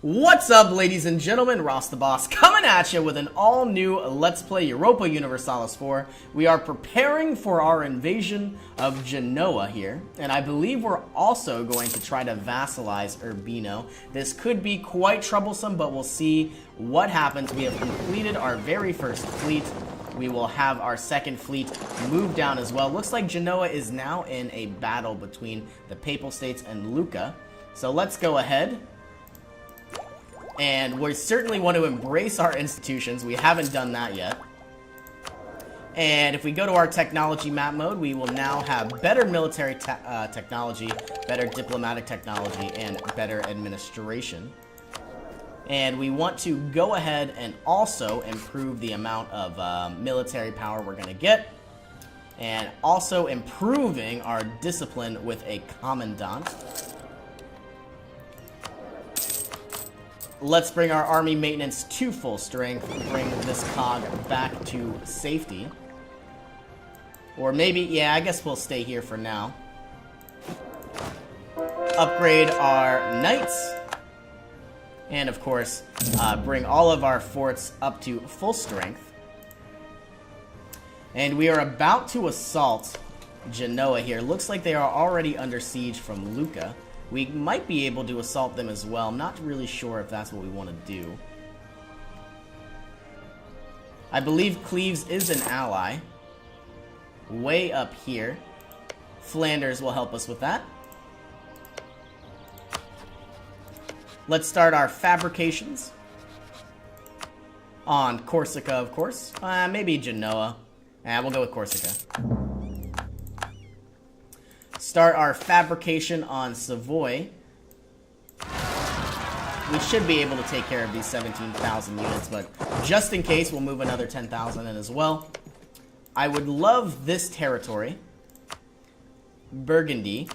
What's up, ladies and gentlemen? Ross the Boss coming at you with an all-new Let's Play Europa Universalis 4. We are preparing for our invasion of Genoa here, and I believe we're also going to try to vassalize Urbino. This could be quite troublesome, but we'll see what happens. We have completed our very first fleet. We will have our second fleet move down as well. Looks like Genoa is now in a battle between the Papal States and Lucca. So let's go ahead. And we certainly want to embrace our institutions. We haven't done that yet. And if we go to our technology map mode, we will now have better military technology, better diplomatic technology, and better administration. And we want to go ahead and also improve the amount of military power we're going to get. And also improving our discipline with a commandant. Let's bring our army maintenance to full strength, bring this cog back to safety. Or maybe, yeah, I guess we'll stay here for now. Upgrade our knights. And of course, bring all of our forts up to full strength. And we are about to assault Genoa here. Looks like they are already under siege from Lucca. We might be able to assault them as well. I'm not really sure if that's what we want to do. I believe Cleves is an ally. Way up here. Flanders will help us with that. Let's start our fabrications. On Corsica, of course. Maybe Genoa. We'll go with Corsica. Start our fabrication on Savoy. We should be able to take care of these 17,000 units, but just in case, we'll move another 10,000 in as well. I would love this territory. Burgundy.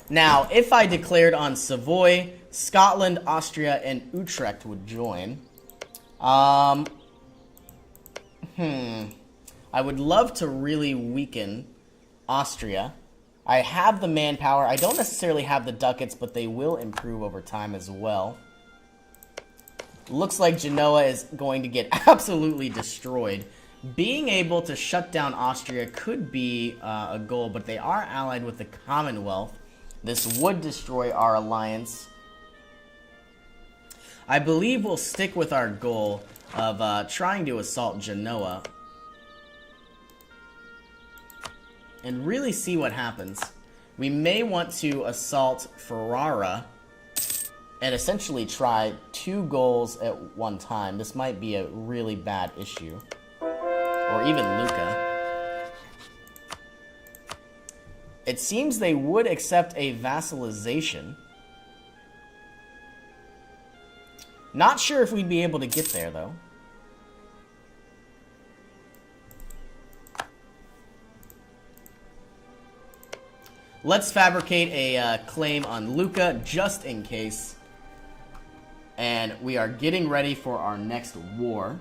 Now, if I declared on Savoy, Scotland, Austria, and Utrecht would join. I would love to really weaken Austria. I have the manpower. I don't necessarily have the ducats, but they will improve over time as well. Looks like Genoa is going to get absolutely destroyed. Being able to shut down Austria could be a goal, but they are allied with the Commonwealth. This would destroy our alliance. I believe we'll stick with our goal of trying to assault Genoa and really see what happens. We may want to assault Ferrara and essentially try 2 goals at one time. This might be a really bad issue. Or even Lucca. It seems they would accept a vassalization. Not sure if we'd be able to get there, though. Let's fabricate a claim on Lucca, just in case. And we are getting ready for our next war.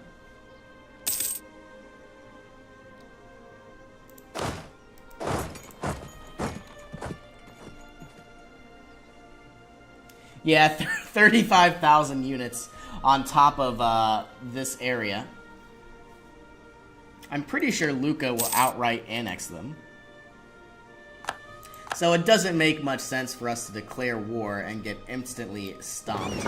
Yeah, 35,000 units on top of this area. I'm pretty sure Lucca will outright annex them. So it doesn't make much sense for us to declare war and get instantly stomped.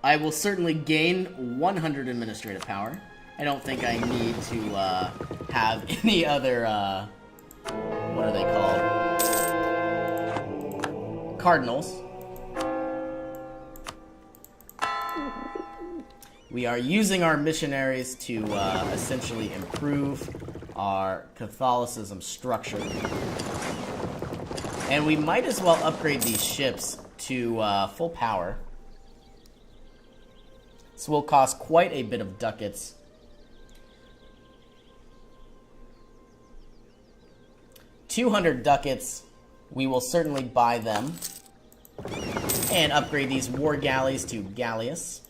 I will certainly gain 100 administrative power. I don't think I need to have any other, what are they called? Cardinals. We are using our missionaries to essentially improve our Catholicism structure. And we might as well upgrade these ships to full power. This will cost quite a bit of ducats. 200 ducats, we will certainly buy them. And upgrade these war galleys to galleass.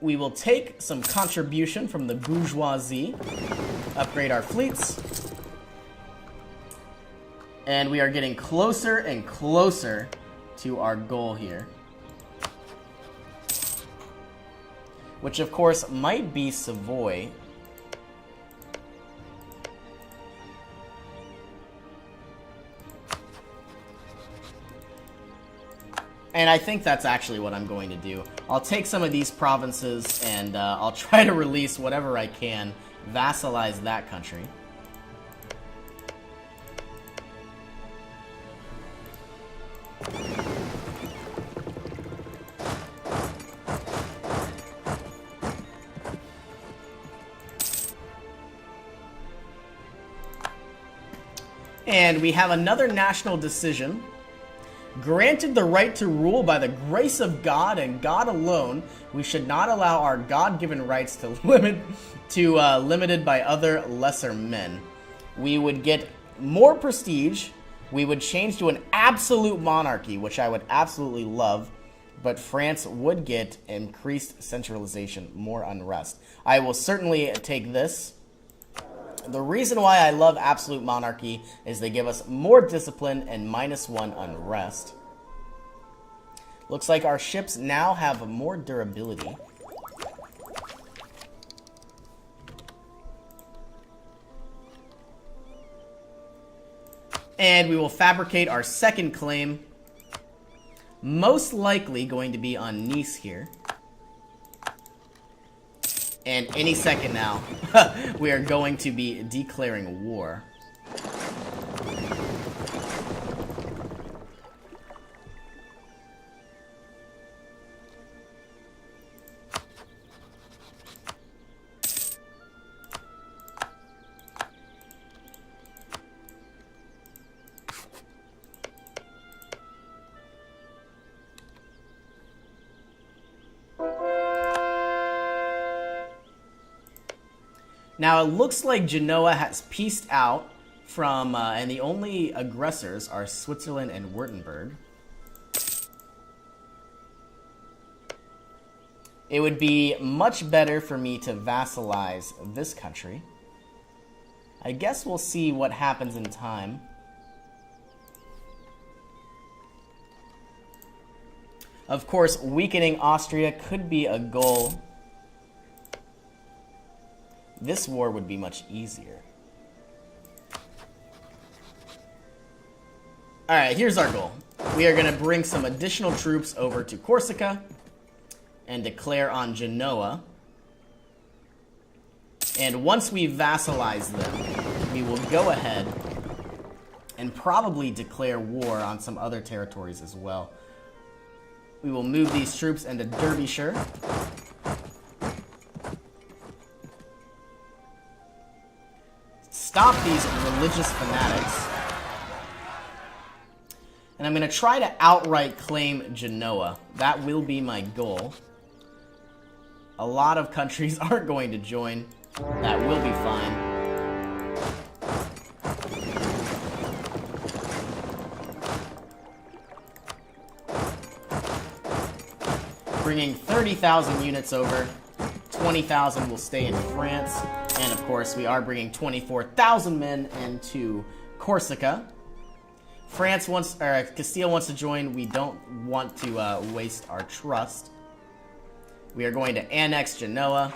we will take some contribution from the bourgeoisie, upgrade our fleets, and we are getting closer and closer to our goal here. Which, of course, might be Savoy. And I think that's actually what I'm going to do. I'll take some of these provinces and I'll try to release whatever I can, vassalize that country. And we have another national decision. Granted the right to rule by the grace of God and God alone, we should not allow our God-given rights to limited by other lesser men. We would get more prestige. We would change to an absolute monarchy, which I would absolutely love. But France would get increased centralization, more unrest. I will certainly take this. The reason why I love absolute monarchy is they give us more discipline and -1 unrest. Looks like our ships now have more durability. And we will fabricate our second claim. Most likely going to be on Nice here. And any second now, we are going to be declaring war. Now, it looks like Genoa has pieced out from, and the only aggressors are Switzerland and Württemberg. It would be much better for me to vassalize this country. I guess we'll see what happens in time. Of course, weakening Austria could be a goal. This war would be much easier. Alright, here's our goal. We are going to bring some additional troops over to Corsica and declare on Genoa. And once we vassalize them, we will go ahead and probably declare war on some other territories as well. We will move these troops into Derbyshire. Stop these religious fanatics. And I'm going to try to outright claim Genoa. That will be my goal. A lot of countries aren't going to join. That will be fine. Bringing 30,000 units over. 20,000 will stay in France. And of course, we are bringing 24,000 men into Corsica. Castile wants to join. We don't want to waste our trust. We are going to annex Genoa.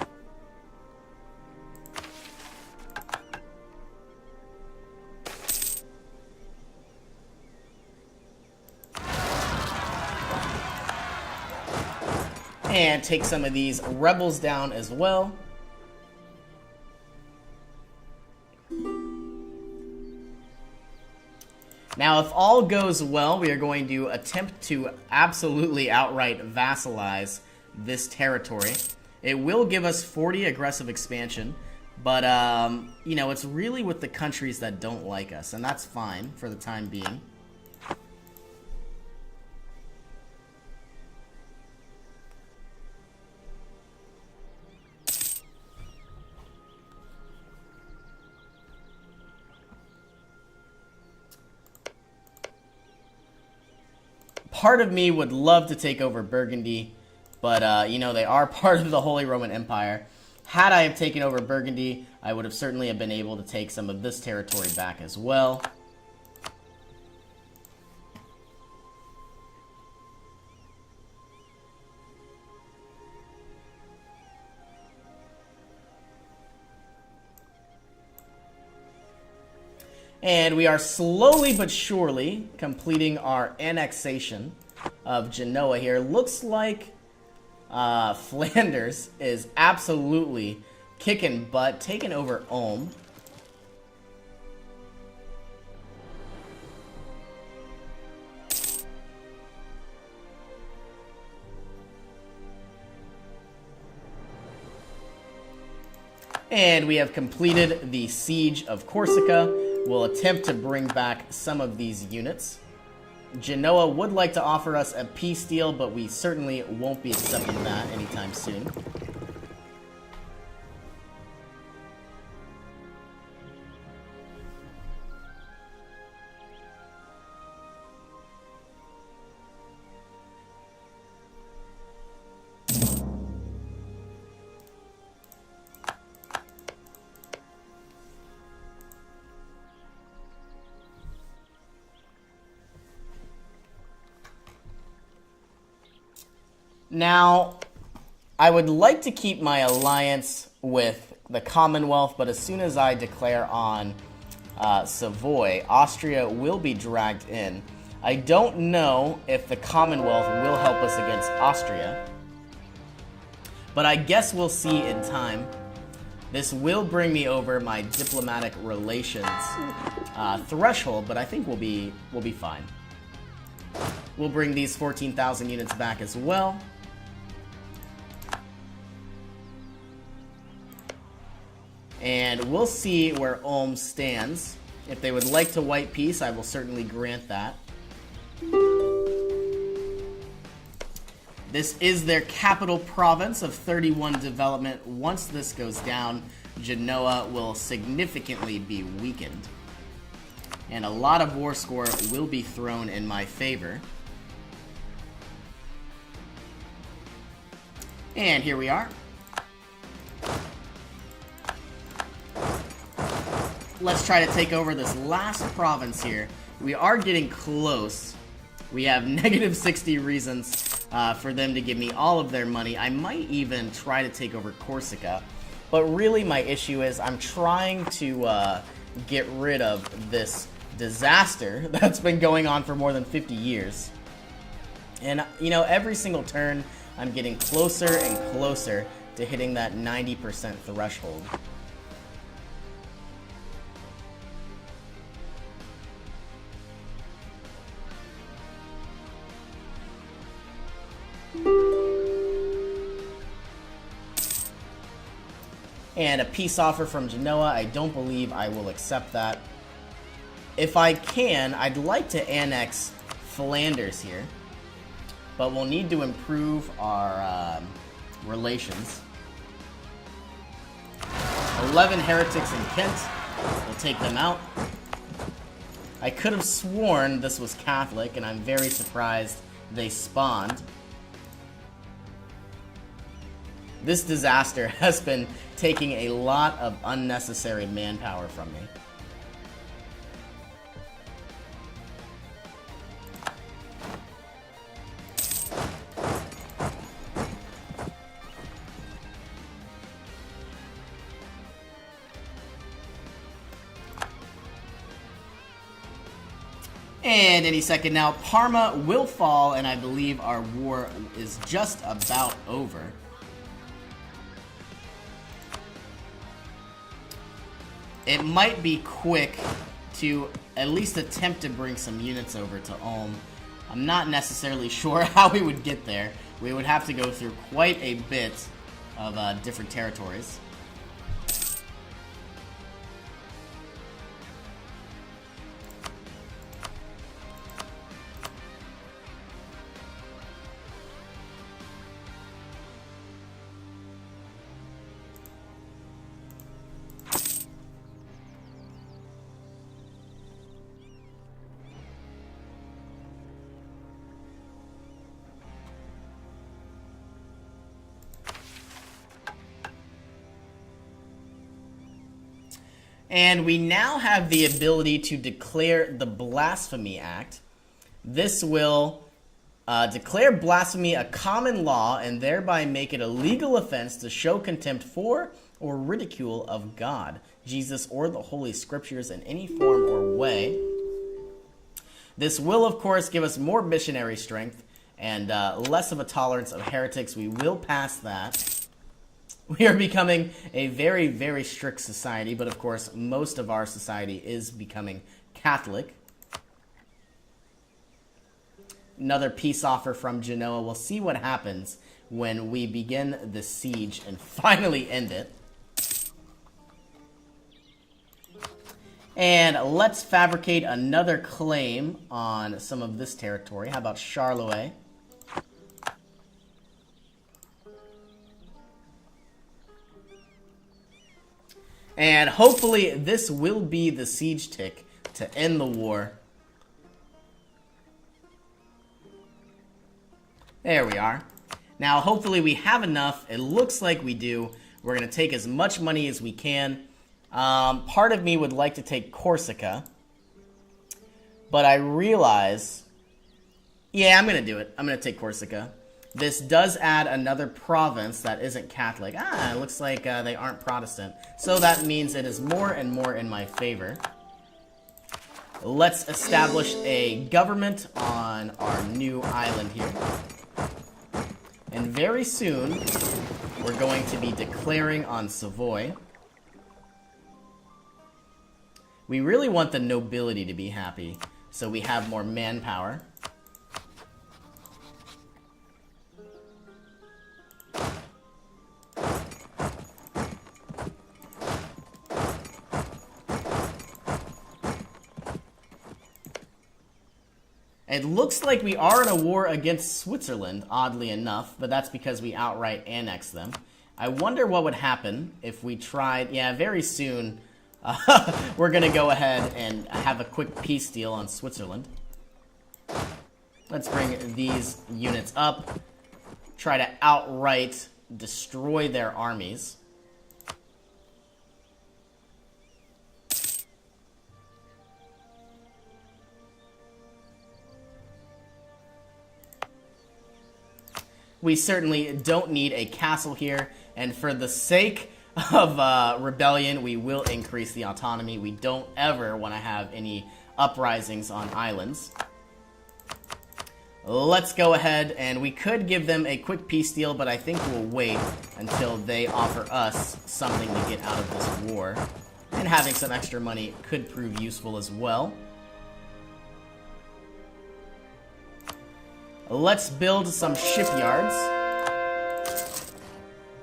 And take some of these rebels down as well. Now, if all goes well, we are going to attempt to absolutely outright vassalize this territory. It will give us 40 aggressive expansion, but, you know, it's really with the countries that don't like us, and that's fine for the time being. Part of me would love to take over Burgundy, But, you know, they are part of the Holy Roman Empire. Had I have taken over Burgundy, I would have certainly have been able to take some of this territory back as well. And we are slowly but surely completing our annexation of Genoa here. Looks like Flanders is absolutely kicking butt, taking over Ulm. And we have completed the siege of Corsica. We'll attempt to bring back some of these units. Genoa would like to offer us a peace deal, but we certainly won't be accepting that anytime soon. Now, I would like to keep my alliance with the Commonwealth, but as soon as I declare on Savoy, Austria will be dragged in. I don't know if the Commonwealth will help us against Austria, but I guess we'll see in time. This will bring me over my diplomatic relations threshold, but I think we'll be fine. We'll bring these 14,000 units back as well. And we'll see where Ulm stands. If they would like to white peace, I will certainly grant that. This is their capital province of 31 development. Once this goes down, Genoa will significantly be weakened. And a lot of war score will be thrown in my favor. And here we are. Let's try to take over this last province here. We are getting close. We have negative 60 reasons for them to give me all of their money. I might even try to take over Corsica. But really my issue is I'm trying to get rid of this disaster that's been going on for more than 50 years. And, you know, every single turn I'm getting closer and closer to hitting that 90% threshold. And a peace offer from Genoa. I don't believe I will accept that. If I can, I'd like to annex Flanders here. But we'll need to improve our relations. 11 heretics in Kent. We'll take them out. I could have sworn this was Catholic, and I'm very surprised they spawned. This disaster has been taking a lot of unnecessary manpower from me. And any second now, Parma will fall, and I believe our war is just about over. It might be quick to at least attempt to bring some units over to Ulm. I'm not necessarily sure how we would get there. We would have to go through quite a bit of different territories. And we now have the ability to declare the Blasphemy Act. This will declare blasphemy a common law and thereby make it a legal offense to show contempt for or ridicule of God, Jesus, or the Holy Scriptures in any form or way. This will, of course, give us more missionary strength and less of a tolerance of heretics. We will pass that. We are becoming a very, very strict society, but of course, most of our society is becoming Catholic. Another peace offer from Genoa. We'll see what happens when we begin the siege and finally end it. And let's fabricate another claim on some of this territory. How about Charleroi? And hopefully this will be the siege tick to end the war. There we are. Now, hopefully we have enough. It looks like we do. We're going to take as much money as we can. Part of me would like to take Corsica. But I realize... Yeah, I'm going to do it. I'm going to take Corsica. This does add another province that isn't Catholic. It looks like they aren't Protestant. So that means it is more and more in my favor. Let's establish a government on our new island here. And very soon, we're going to be declaring on Savoy. We really want the nobility to be happy, so we have more manpower. It looks like we are in a war against Switzerland, oddly enough, but that's because we outright annexed them. I wonder what would happen if we tried... Yeah, very soon, we're going to go ahead and have a quick peace deal on Switzerland. Let's bring these units up. Try to outright destroy their armies. We certainly don't need a castle here, and for the sake of rebellion, we will increase the autonomy. We don't ever want to have any uprisings on islands. Let's go ahead, and we could give them a quick peace deal, but I think we'll wait until they offer us something to get out of this war. And having some extra money could prove useful as well. Let's build some shipyards.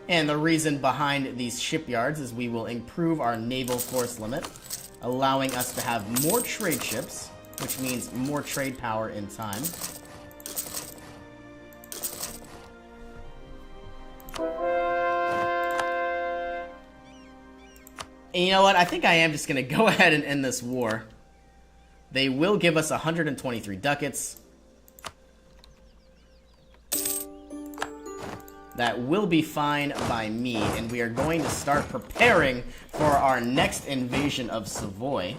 And the reason behind these shipyards is we will improve our naval force limit, allowing us to have more trade ships, which means more trade power in time. And you know what? I think I am just going to go ahead and end this war. They will give us 123 ducats. That will be fine by me, and we are going to start preparing for our next invasion of Savoy.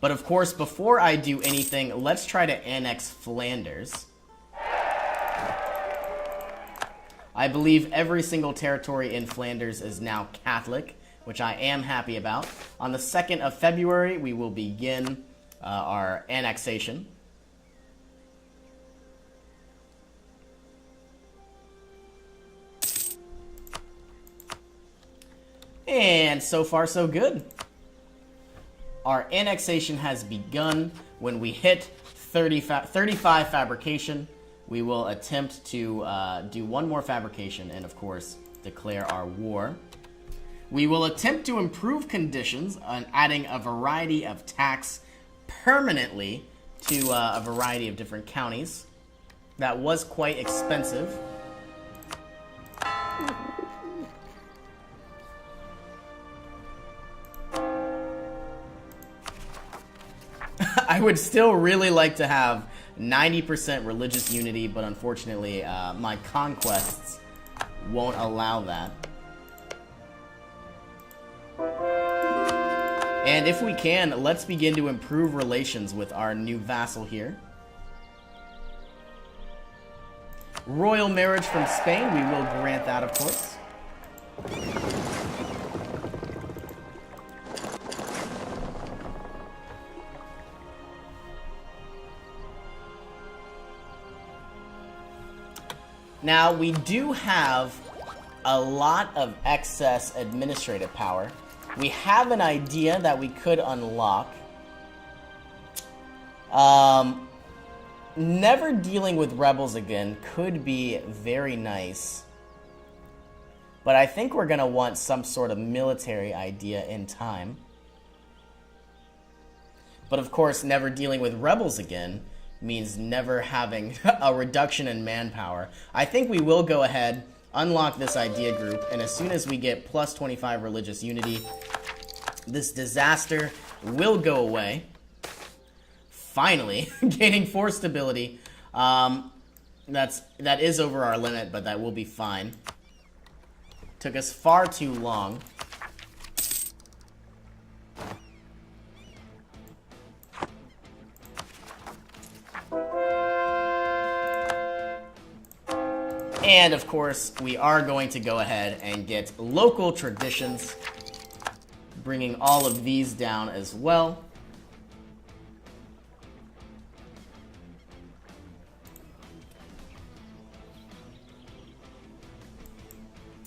But of course, before I do anything, let's try to annex Flanders. I believe every single territory in Flanders is now Catholic, which I am happy about. On the 2nd of February, we will begin our annexation. And so far, so good. Our annexation has begun. When we hit 35 fabrication, we will attempt to do one more fabrication and, of course, declare our war. We will attempt to improve conditions on adding a variety of tax permanently to a variety of different counties. That was quite expensive. I would still really like to have 90% religious unity, but unfortunately, my conquests won't allow that. And if we can, let's begin to improve relations with our new vassal here. Royal marriage from Spain, we will grant that, of course. Now, we do have a lot of excess administrative power. We have an idea that we could unlock. Never dealing with rebels again could be very nice. But I think we're going to want some sort of military idea in time. But of course, never dealing with rebels again means never having a reduction in manpower. I think we will go ahead, unlock this idea group, and as soon as we get plus 25 religious unity, this disaster will go away. Finally, gaining force stability. That is over our limit, but that will be fine. Took us far too long. And of course, we are going to go ahead and get local traditions, bringing all of these down as well.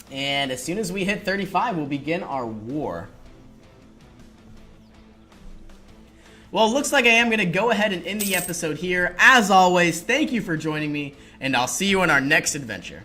And as soon as we hit 35, we'll begin our war. Well, it looks like I am going to go ahead and end the episode here. As always, thank you for joining me, and I'll see you in our next adventure.